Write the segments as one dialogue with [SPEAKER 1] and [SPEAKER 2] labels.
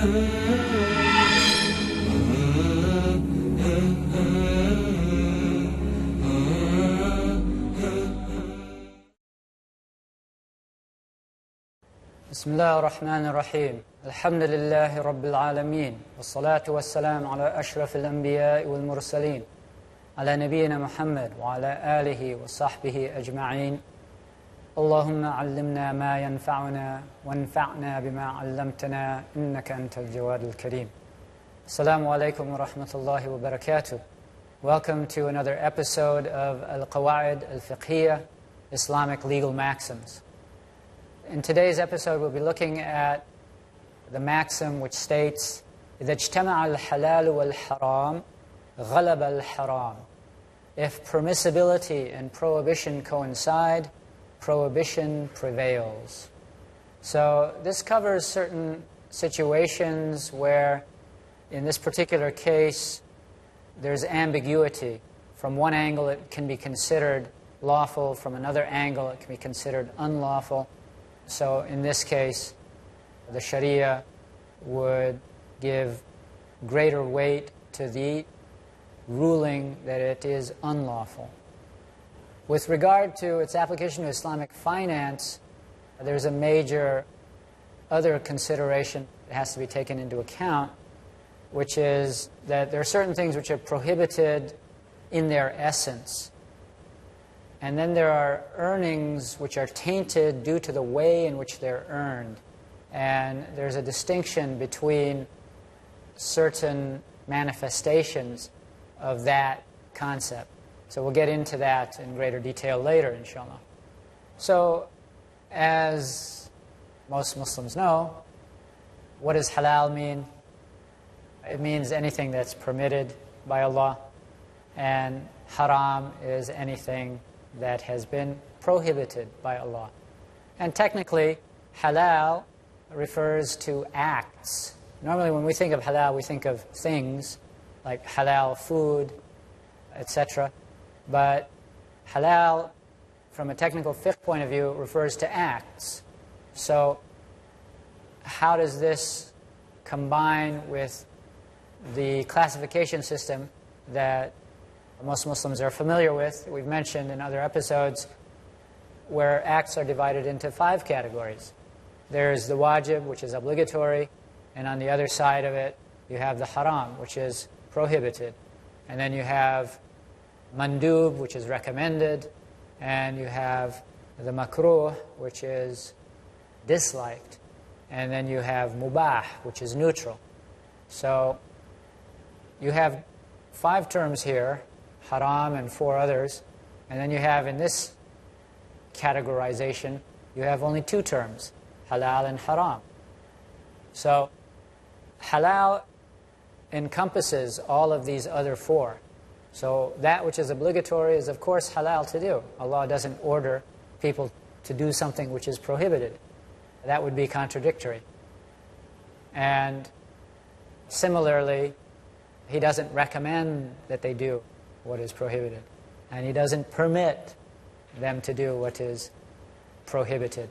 [SPEAKER 1] بسم الله الرحمن الرحيم الحمد لله رب العالمين والصلاة والسلام على أشرف الأنبياء والمرسلين على نبينا محمد وعلى آله وصحبه أجمعين اللهم علمنا ما ينفعنا وانفعنا بما علمتنا إنك أنت الجواد الكريم. Assalamu alaikum wa rahmatullahi wa barakatuh. Welcome to another episode of Al-Qawaid Al-Fiqhiyya, Islamic Legal Maxims. In today's episode, we'll be looking at the maxim which states, إِذَا اجْتَمَعَ الْحَلَالُ وَالْحَرَامُ غَلَبَ الْحَرَامُ. If permissibility and prohibition coincide, prohibition prevails. So this covers certain situations where, in this particular case, there's ambiguity. From one angle, it can be considered lawful. From another angle, it can be considered unlawful. So in this case, the Sharia would give greater weight to the ruling that it is unlawful. With regard to its application to Islamic finance, there's a major other consideration that has to be taken into account, which is that there are certain things which are prohibited in their essence. And then there are earnings which are tainted due to the way in which they're earned. And there's a distinction between certain manifestations of that concept. So we'll get into that in greater detail later, inshallah. So, as most Muslims know, what does halal mean? It means anything that's permitted by Allah. And haram is anything that has been prohibited by Allah. And technically, halal refers to acts. Normally when we think of halal, we think of things like halal food, etc. But halal, from a technical fiqh point of view, refers to acts. So how does this combine with the classification system that most Muslims are familiar with, we've mentioned in other episodes, where acts are divided into 5 categories. There's the wajib, which is obligatory, and on the other side of it, you have the haram, which is prohibited. And then you have mandub, which is recommended, and you have the makruh, which is disliked, and then you have mubah, which is neutral. So you have 5 terms here, haram and 4 others, and then you have in this categorization, you have only 2 terms, halal and haram. So halal encompasses all of these other 4. So that which is obligatory is of course halal to do. Allah doesn't order people to do something which is prohibited. That would be contradictory. And similarly, He doesn't recommend that they do what is prohibited. And He doesn't permit them to do what is prohibited.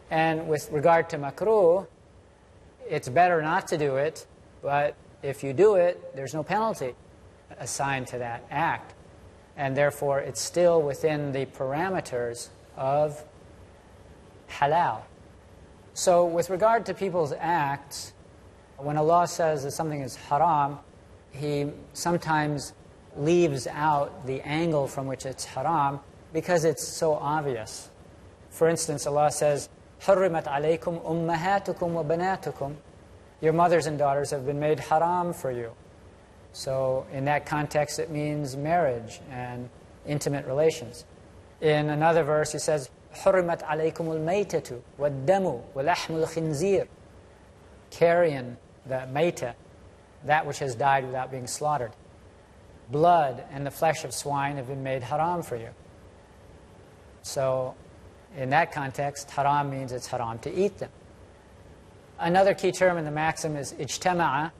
[SPEAKER 1] And with regard to makruh, it's better not to do it, but if you do it, there's no penalty assigned to that act. And therefore, it's still within the parameters of halal. So with regard to people's acts, when Allah says that something is haram, He sometimes leaves out the angle from which it's haram because it's so obvious. For instance, Allah says, حُرِّمَتْ عَلَيْكُمْ أُمَّهَاتُكُمْ وَبَنَاتُكُمْ. Your mothers and daughters have been made haram for you. So in that context, it means marriage and intimate relations. In another verse, He says, حُرِّمَتْ عَلَيْكُمُ الْمَيْتَةُ وَالدَّمُ وَلَحْمُ الْخِنْزِيرِ. Carrion, the mayta, that which has died without being slaughtered. Blood and the flesh of swine have been made haram for you. So in that context, haram means it's haram to eat them. Another key term in the maxim is ijtama'a,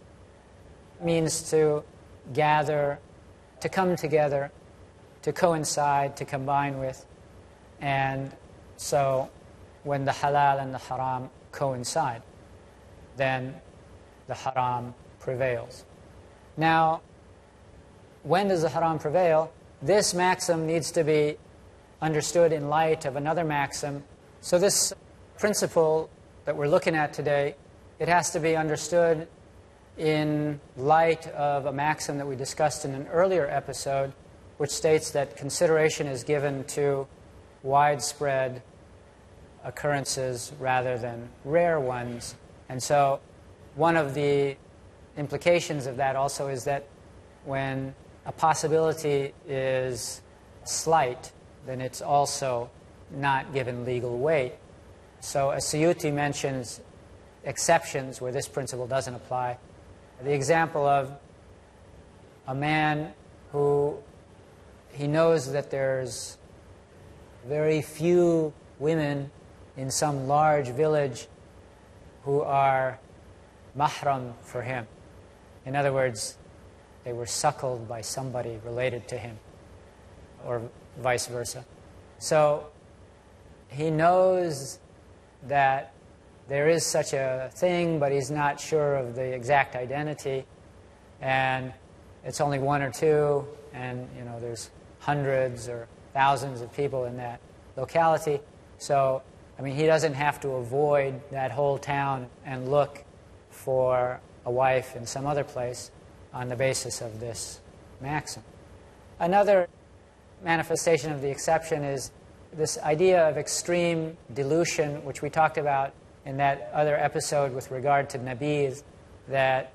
[SPEAKER 1] means to gather, to come together, to coincide, to combine with. And so when the halal and the haram coincide, then the haram prevails. Now, when does the haram prevail? This maxim needs to be understood in light of another maxim. So this principle that we're looking at today, it has to be understood in light of a maxim that we discussed in an earlier episode, which states that consideration is given to widespread occurrences rather than rare ones. And so one of the implications of that also is that when a possibility is slight, then it's also not given legal weight. So as Suyuti mentions exceptions where this principle doesn't apply. The example of a man who he knows that there's very few women in some large village who are mahram for him. In other words, they were suckled by somebody related to him, or vice versa. So he knows that there is such a thing, but he's not sure of the exact identity, and it's only one or two, and there's hundreds or thousands of people in that locality. So, he doesn't have to avoid that whole town and look for a wife in some other place on the basis of this maxim. Another manifestation of the exception is this idea of extreme dilution, which we talked about in that other episode with regard to nabiz, that,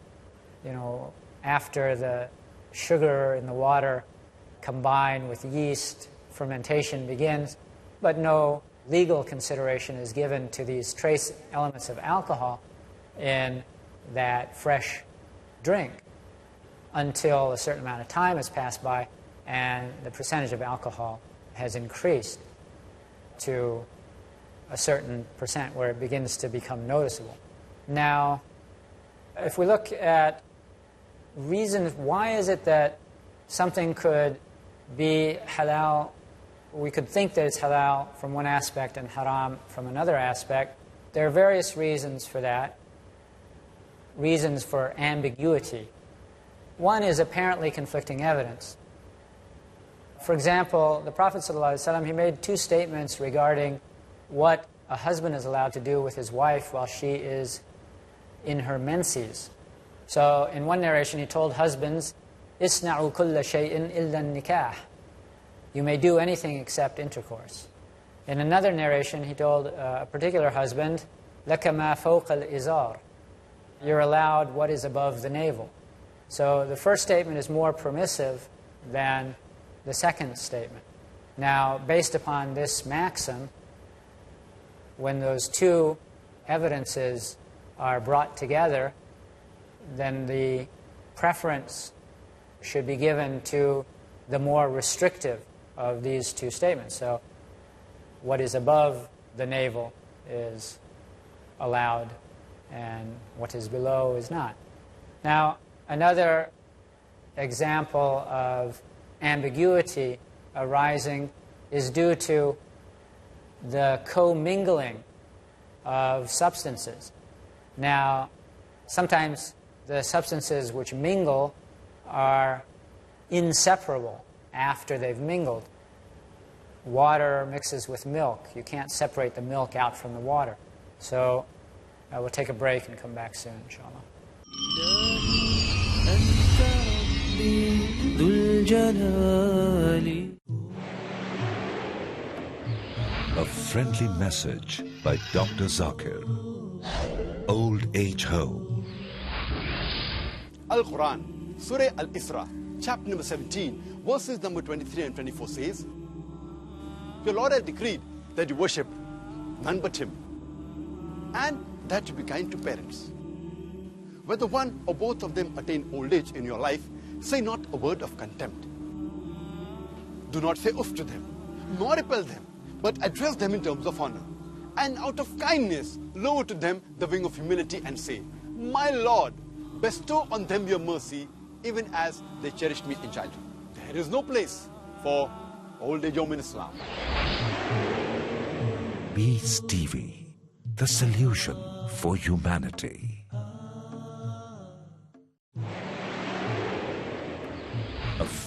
[SPEAKER 1] after the sugar in the water combined with yeast, fermentation begins, but no legal consideration is given to these trace elements of alcohol in that fresh drink until a certain amount of time has passed by and the percentage of alcohol has increased to a certain percent where it begins to become noticeable. Now, if we look at reasons, why is it that something could be halal, we could think that it's halal from one aspect and haram from another aspect? There are various reasons for that, reasons for ambiguity. One is apparently conflicting evidence. For example, the Prophet ﷺ, he made two statements regarding what a husband is allowed to do with his wife while she is in her menses. So in one narration he told husbands, "Isna'u kulla shay'in illa nikah." You may do anything except intercourse. In another narration he told a particular husband, "Laka ma fawqa al-izar." You're allowed what is above the navel. So the first statement is more permissive than the second statement. Now, based upon this maxim, when those two evidences are brought together, then the preference should be given to the more restrictive of these two statements. So what is above the navel is allowed, and what is below is not. Now, another example of ambiguity arising is due to the commingling of substances. Now, sometimes the substances which mingle are inseparable after they've mingled. Water mixes with milk. You can't separate the milk out from the water. So we'll take a break and come back soon, inshallah.
[SPEAKER 2] A friendly message by Dr. Zakir. Old Age Home.
[SPEAKER 3] Al-Quran, Surah Al-Isra, chapter number 17, verses number 23 and 24 says, "Your Lord has decreed that you worship none but Him, and that you be kind to parents. Whether one or both of them attain old age in your life, say not a word of contempt. Do not say oof to them, nor repel them, but address them in terms of honor. And out of kindness, lower to them the wing of humility and say, My Lord, bestow on them your mercy, even as they cherished me in childhood." There is no place for old age home in Islam.
[SPEAKER 2] Peace TV, the solution for humanity.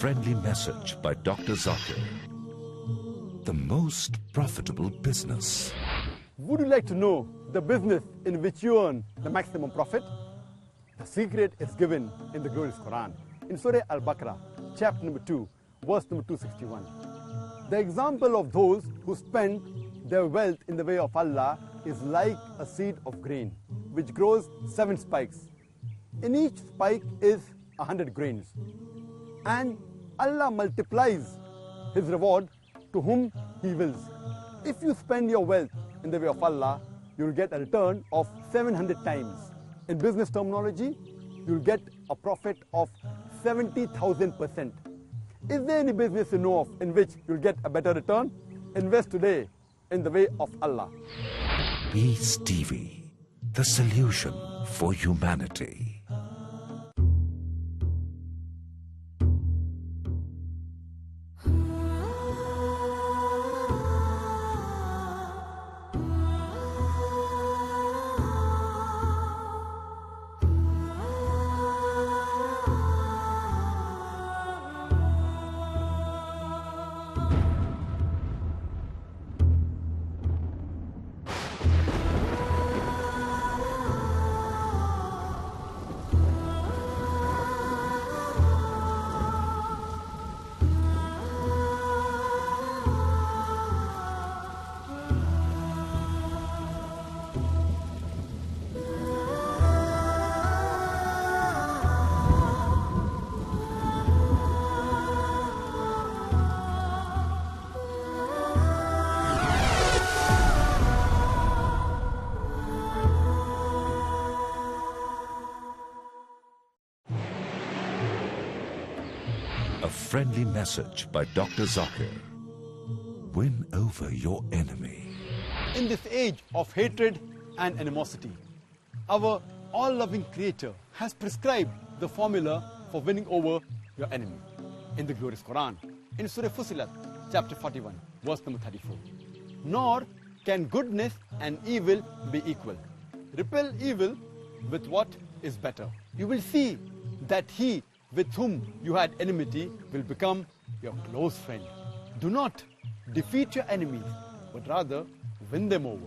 [SPEAKER 2] friendly message by Dr. Zakir. The most profitable business.
[SPEAKER 3] Would you like to know the business in which you earn the maximum profit? The secret is given in the glorious Quran. In Surah Al-Baqarah, chapter number 2, verse number 261. The example of those who spend their wealth in the way of Allah is like a seed of grain, which grows 7 spikes. In each spike is 100 grains. And Allah multiplies His reward to whom He wills. If you spend your wealth in the way of Allah, you will get a return of 700 times. In business terminology, you will get a profit of 70,000%. Is there any business you know of in which you'll get a better return? Invest today in the way of Allah.
[SPEAKER 2] Peace TV, the solution for humanity. A friendly message by Dr. Zakir. Win over your enemy.
[SPEAKER 3] In this age of hatred and animosity, our all-loving Creator has prescribed the formula for winning over your enemy. In the glorious Quran, in Surah Fussilat, chapter 41, verse number 34. Nor can goodness and evil be equal. Repel evil with what is better. You will see that he with whom you had enmity will become your close friend. Do not defeat your enemies, but rather win them over.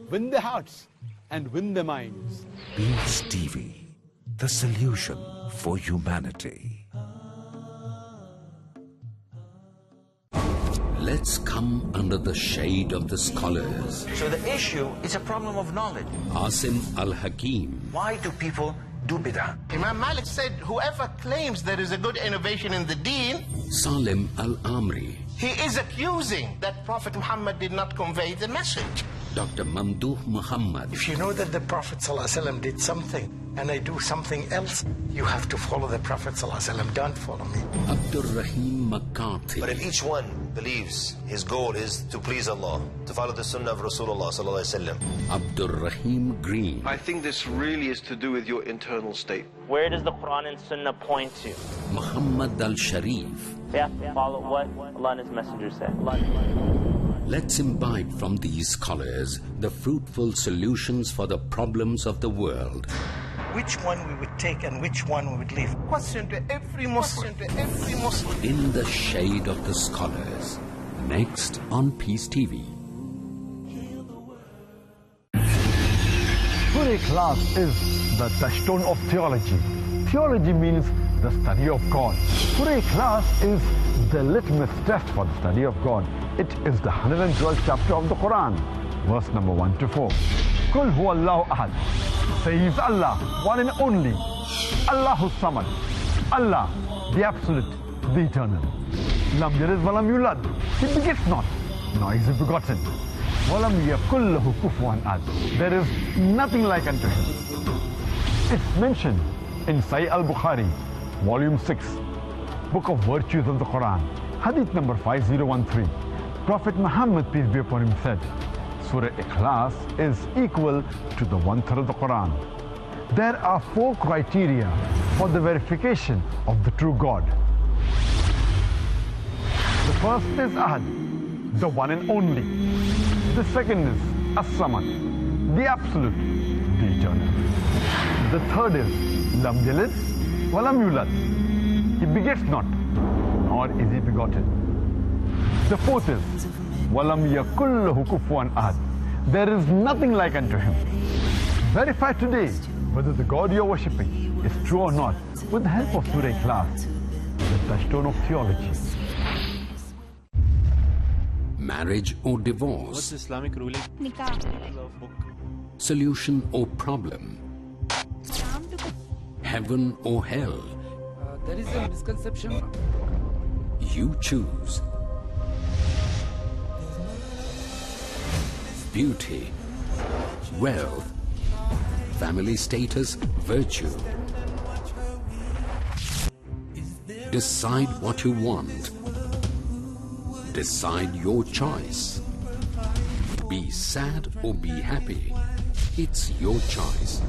[SPEAKER 3] Win their hearts and win their minds.
[SPEAKER 2] Peace TV, the solution for humanity. Let's come under the shade of the scholars.
[SPEAKER 4] So the issue is a problem of knowledge.
[SPEAKER 2] Asim Al-Hakim.
[SPEAKER 4] Why do people do bid'ah?
[SPEAKER 5] Imam Malik said, whoever claims there is a good innovation in the deen,
[SPEAKER 2] Salim Al-Amri.
[SPEAKER 5] he is accusing that Prophet Muhammad did not convey the message.
[SPEAKER 2] Dr. Mamdouh Muhammad.
[SPEAKER 6] If you know that the Prophet ﷺ did something and I do something else, you have to follow the Prophet ﷺ. Don't follow me.
[SPEAKER 2] Abdul Rahim McCarthy.
[SPEAKER 7] But if each one believes his goal is to please Allah, to follow the sunnah of Rasulullah sallallahu alaihi wasallam.
[SPEAKER 2] Abdul Rahim Green.
[SPEAKER 8] I think this really is to do with your internal state.
[SPEAKER 9] Where does the Quran and Sunnah point to?
[SPEAKER 2] Muhammad Al-Sharif.
[SPEAKER 9] We have to follow what Allah and His Messenger said.
[SPEAKER 2] Let's imbibe from these scholars the fruitful solutions for the problems of the world.
[SPEAKER 6] Which one we would take and which one we would leave?
[SPEAKER 5] Question to every Muslim.
[SPEAKER 2] In the shade of the scholars. Next on Peace TV.
[SPEAKER 10] Surah Ikhlas is the touchstone of theology. Theology means the study of God. Surah Ikhlas is the litmus test for the study of God. It is the 112th chapter of the Quran, verse number 1 to 4. Kul huwallahu ahad. Say He is Allah, one and only. Allahu Samad. Allah, the absolute, the eternal. Lam yalid walam yulad. He begets not, nor is he begotten. Walam yakul lahu kufuwan ahad. There is nothing like unto him. It's mentioned in Sahih al-Bukhari, volume 6, book of virtues of the Quran, hadith number 5013. Prophet Muhammad, peace be upon him, said, Surah Ikhlas is equal to the 1/3 of the Quran. There are 4 criteria for the verification of the true God. The first is Ahad, the one and only. The second is As-Samad, the absolute, the eternal. The third is Lam Yalid Walam Yulad, he begets not, or is he begotten? The fourth is, وَلَمْ يَكُلْ لَهُ كُفُوًا أَحَدٌ. There is nothing like unto him. Verify today whether the God you are worshipping is true or not with the help of Surah Ikhlas, the touchstone of theology.
[SPEAKER 2] Marriage or divorce?
[SPEAKER 11] What's Islamic ruling?
[SPEAKER 12] Nikah.
[SPEAKER 2] Solution or problem? Heaven or hell?
[SPEAKER 13] There is a misconception.
[SPEAKER 2] You choose. Beauty, wealth, family status, virtue. Decide what you want. Decide your choice. Be sad or be happy. It's your choice.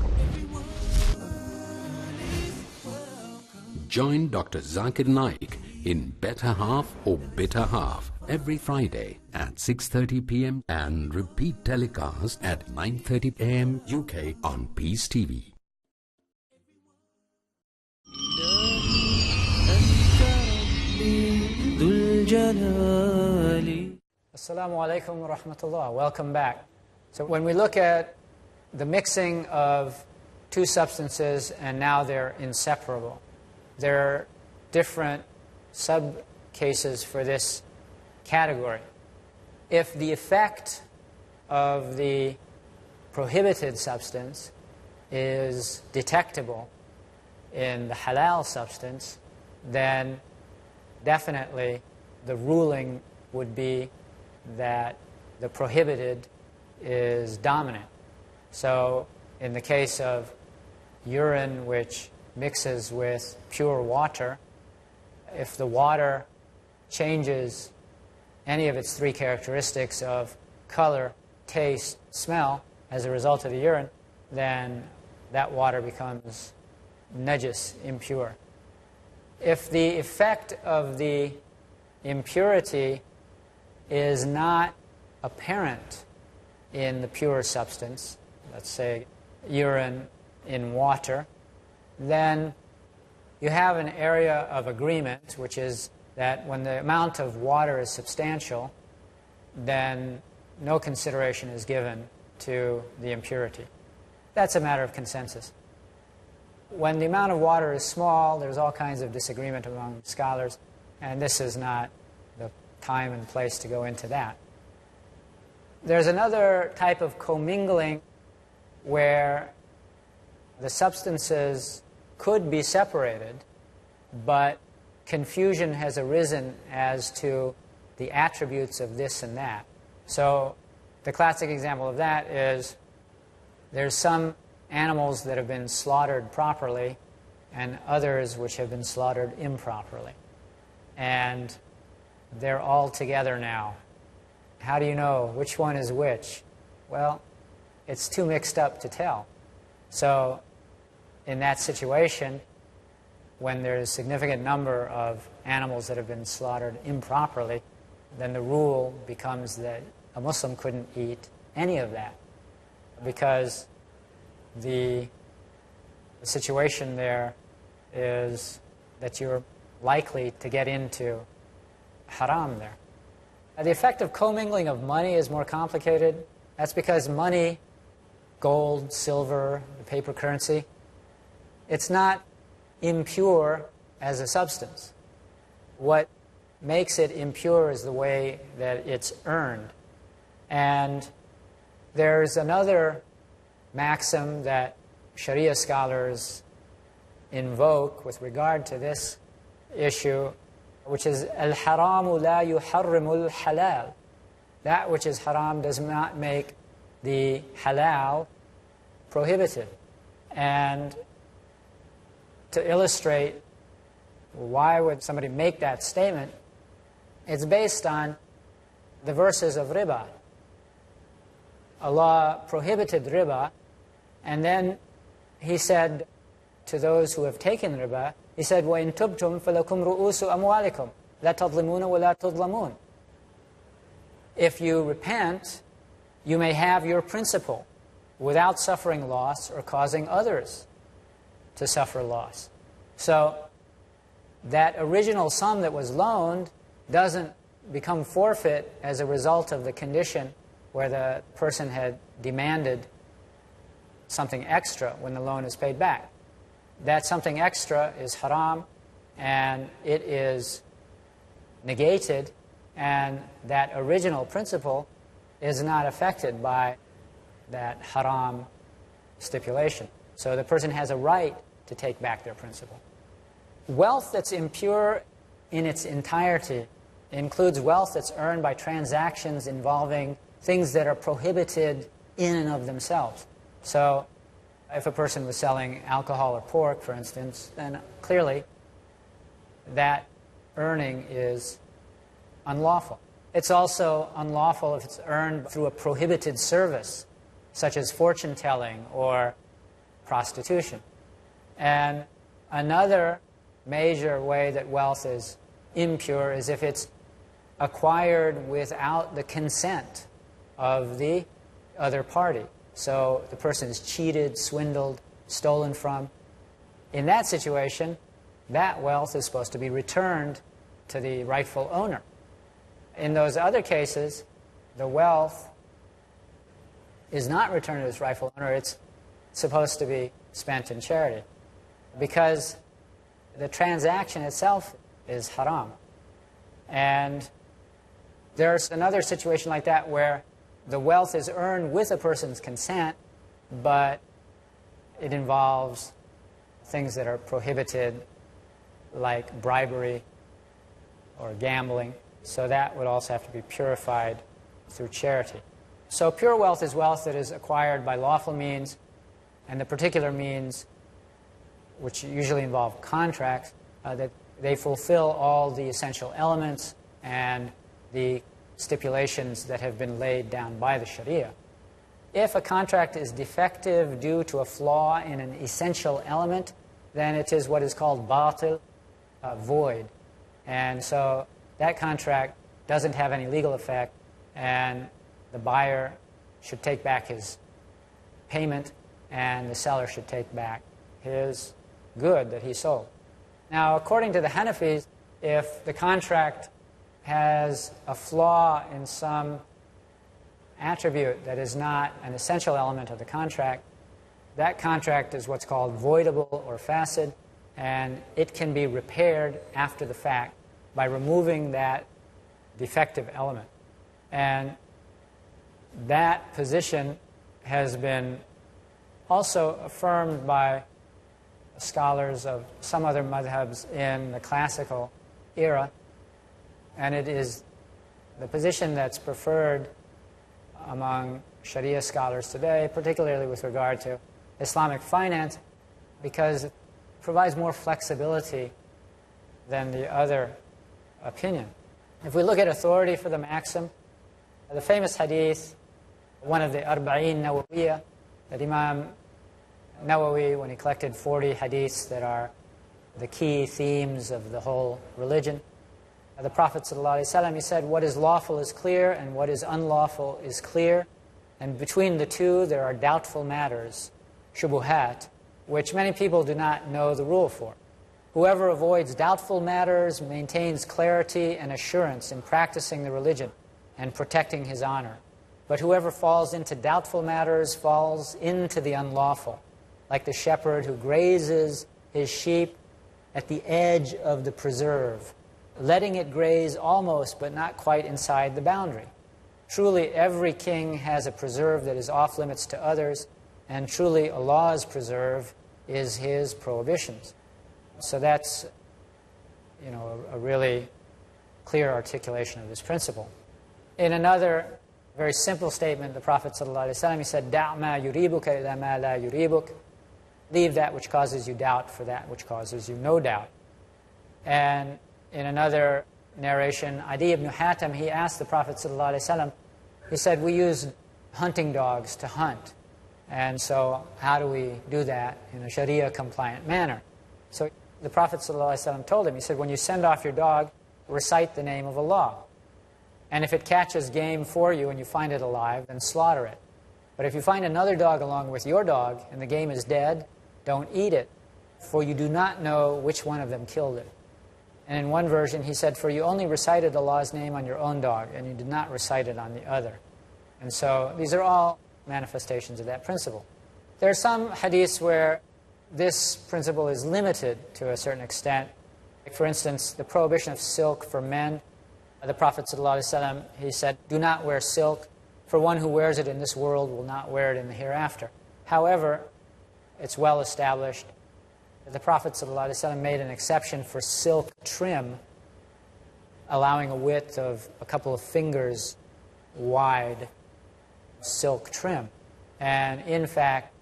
[SPEAKER 2] Join Dr. Zakir Naik in Better Half or Bitter Half every Friday at 6:30 p.m. and repeat telecast at 9:30 a.m. UK on Peace TV.
[SPEAKER 1] Assalamu alaikum wa rahmatullah. Welcome back. So when we look at the mixing of two substances and now they're inseparable, there are different sub-cases for this category. If the effect of the prohibited substance is detectable in the halal substance, then definitely the ruling would be that the prohibited is dominant. So in the case of urine which mixes with pure water, if the water changes any of its three characteristics of color, taste, smell as a result of the urine, then that water becomes najis, impure. If the effect of the impurity is not apparent in the pure substance, let's say urine in water, then you have an area of agreement, which is that when the amount of water is substantial, then no consideration is given to the impurity. That's a matter of consensus. When the amount of water is small, there's all kinds of disagreement among scholars, and this is not the time and place to go into that. There's another type of commingling where the substances could be separated, but confusion has arisen as to the attributes of this and that. So the classic example of that is there's some animals that have been slaughtered properly and others which have been slaughtered improperly. And they're all together now. How do you know which one is which? Well, it's too mixed up to tell. So in that situation, when there's a significant number of animals that have been slaughtered improperly, then the rule becomes that a Muslim couldn't eat any of that, because the situation there is that you're likely to get into haram there. The effect of commingling of money is more complicated. That's because money, gold, silver, the paper currency, it's not impure as a substance. What makes it impure is the way that it's earned. And there's another maxim that Sharia scholars invoke with regard to this issue, which is al-haramu la yuharrimu al-halal. That which is haram does not make the halal prohibited. And to illustrate why would somebody make that statement, it's based on the verses of riba. Allah prohibited riba, and then He said to those who have taken riba, He said, وَإِن تُبْتُمْ فَلَكُمْ رُؤُوسُ أَمْوَالِكُمْ لَا تَظْلِمُونَ وَلَا تُظْلَمُونَ. If you repent, you may have your principal without suffering loss or causing others to suffer loss. So that original sum that was loaned doesn't become forfeit as a result of the condition where the person had demanded something extra when the loan is paid back. That something extra is haram, and it is negated, and that original principle is not affected by that haram stipulation. So the person has a right to take back their principal. Wealth that's impure in its entirety includes wealth that's earned by transactions involving things that are prohibited in and of themselves. So if a person was selling alcohol or pork, for instance, then clearly that earning is unlawful. It's also unlawful if it's earned through a prohibited service, such as fortune-telling or prostitution. And another major way that wealth is impure is if it's acquired without the consent of the other party. So the person is cheated, swindled, stolen from. In that situation, that wealth is supposed to be returned to the rightful owner. In those other cases, the wealth is not returned to its rightful owner. It's supposed to be spent in charity, because the transaction itself is haram. And there's another situation like that where the wealth is earned with a person's consent, but it involves things that are prohibited, like bribery or gambling. So that would also have to be purified through charity. So pure wealth is wealth that is acquired by lawful means, and the particular means, which usually involve contracts, that they fulfill all the essential elements and the stipulations that have been laid down by the Sharia. If a contract is defective due to a flaw in an essential element, then it is what is called batil, void. And so that contract doesn't have any legal effect, and the buyer should take back his payment, and the seller should take back his good that he sold. Now, according to the Hanafis, if the contract has a flaw in some attribute that is not an essential element of the contract, that contract is what's called voidable or facid, and it can be repaired after the fact by removing that defective element. And that position has been also affirmed by scholars of some other madhabs in the classical era, and it is the position that's preferred among Sharia scholars today, particularly with regard to Islamic finance, because it provides more flexibility than the other opinion. If we look at authority for the maxim, the famous hadith, one of the Arba'in Nawawiyah, that Imam Nawawi, when he collected 40 hadiths that are the key themes of the whole religion, the Prophet ﷺ, he said, what is lawful is clear and what is unlawful is clear, and between the two there are doubtful matters, shubuhat, which many people do not know the rule for. Whoever avoids doubtful matters maintains clarity and assurance in practicing the religion and protecting his honor. But whoever falls into doubtful matters falls into the unlawful, like the shepherd who grazes his sheep at the edge of the preserve, letting it graze almost but not quite inside the boundary. Truly, every king has a preserve that is off limits to others, and truly Allah's preserve is His prohibitions. So that's, a really clear articulation of this principle. In another very simple statement, the Prophet ﷺ, he said, "Da' ma yuribuka ila ma la yuribuk." Leave that which causes you doubt for that which causes you no doubt. And in another narration, Adi ibn Hatim, he asked the Prophet ﷺ, he said, we use hunting dogs to hunt. And so how do we do that in a Sharia-compliant manner? So the Prophet ﷺ told him, he said, when you send off your dog, recite the name of Allah. And if it catches game for you and you find it alive, then slaughter it. But if you find another dog along with your dog and the game is dead, don't eat it, for you do not know which one of them killed it. And in one version, he said, for you only recited Allah's name on your own dog, and you did not recite it on the other. And so these are all manifestations of that principle. There are some hadiths where this principle is limited to a certain extent. Like for instance, the prohibition of silk for men. The Prophet ﷺ, he said, do not wear silk, for one who wears it in this world will not wear it in the hereafter. However, it's well established that the Prophet ﷺ made an exception for silk trim, allowing a width of a couple of fingers wide silk trim. And in fact,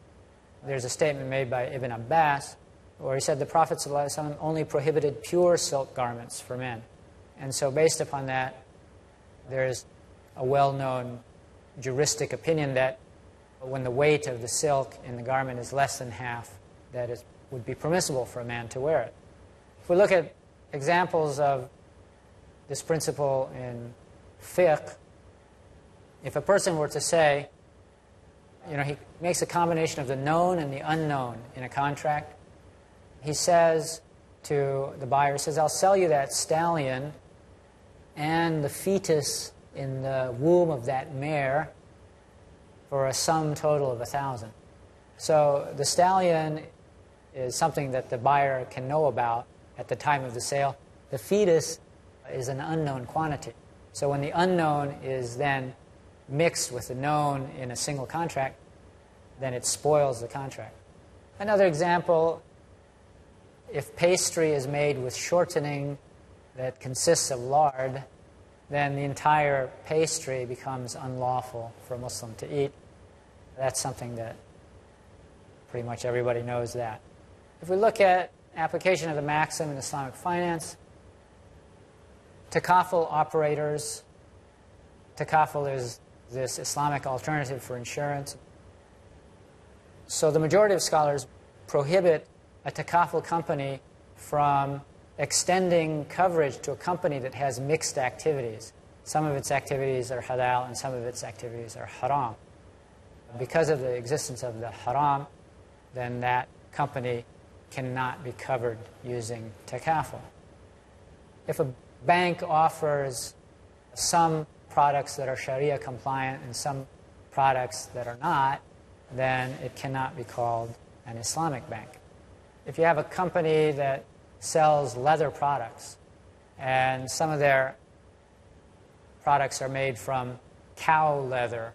[SPEAKER 1] there's a statement made by Ibn Abbas where he said the Prophet ﷺ only prohibited pure silk garments for men. And so based upon that, there's a well-known juristic opinion that when the weight of the silk in the garment is less than half, that it would be permissible for a man to wear it. If we look at examples of this principle in fiqh, if a person were to say, he makes a combination of the known and the unknown in a contract. He says to the buyer, he says, I'll sell you that stallion and the fetus in the womb of that mare for a sum total of 1,000. So the stallion is something that the buyer can know about at the time of the sale. The fetus is an unknown quantity. So when the unknown is then mixed with the known in a single contract, then it spoils the contract. Another example, if pastry is made with shortening that consists of lard, then the entire pastry becomes unlawful for a Muslim to eat. That's something that pretty much everybody knows that. If we look at application of the maxim in Islamic finance, takaful operators, takaful is this Islamic alternative for insurance. So the majority of scholars prohibit a takaful company from extending coverage to a company that has mixed activities. Some of its activities are halal and some of its activities are haram. Because of the existence of the haram, then that company cannot be covered using takaful. If a bank offers some products that are Sharia compliant and some products that are not, then it cannot be called an Islamic bank. If you have a company that sells leather products and some of their products are made from cow leather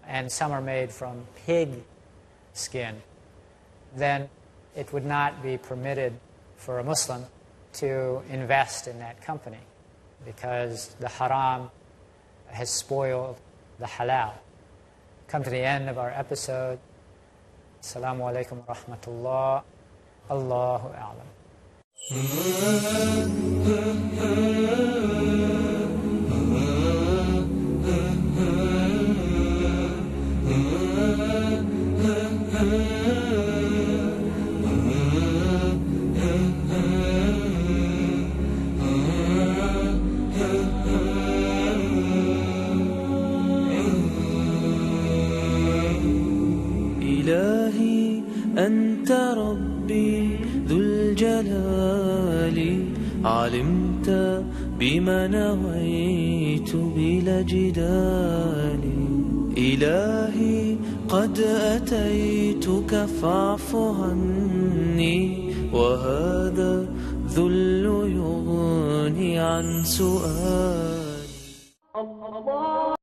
[SPEAKER 1] and some are made from pig skin, then it would not be permitted for a Muslim to invest in that company because the haram has spoiled the halal. Come to the end of our episode. Assalamu alaikum wa rahmatullah. Allahu a'lam.
[SPEAKER 11] إلهي أنت ربي ذو الجلال علمت بما نويت بلا جدال إلهي قد أتيتك فاعف عني وهذا ذل يغني عن سؤال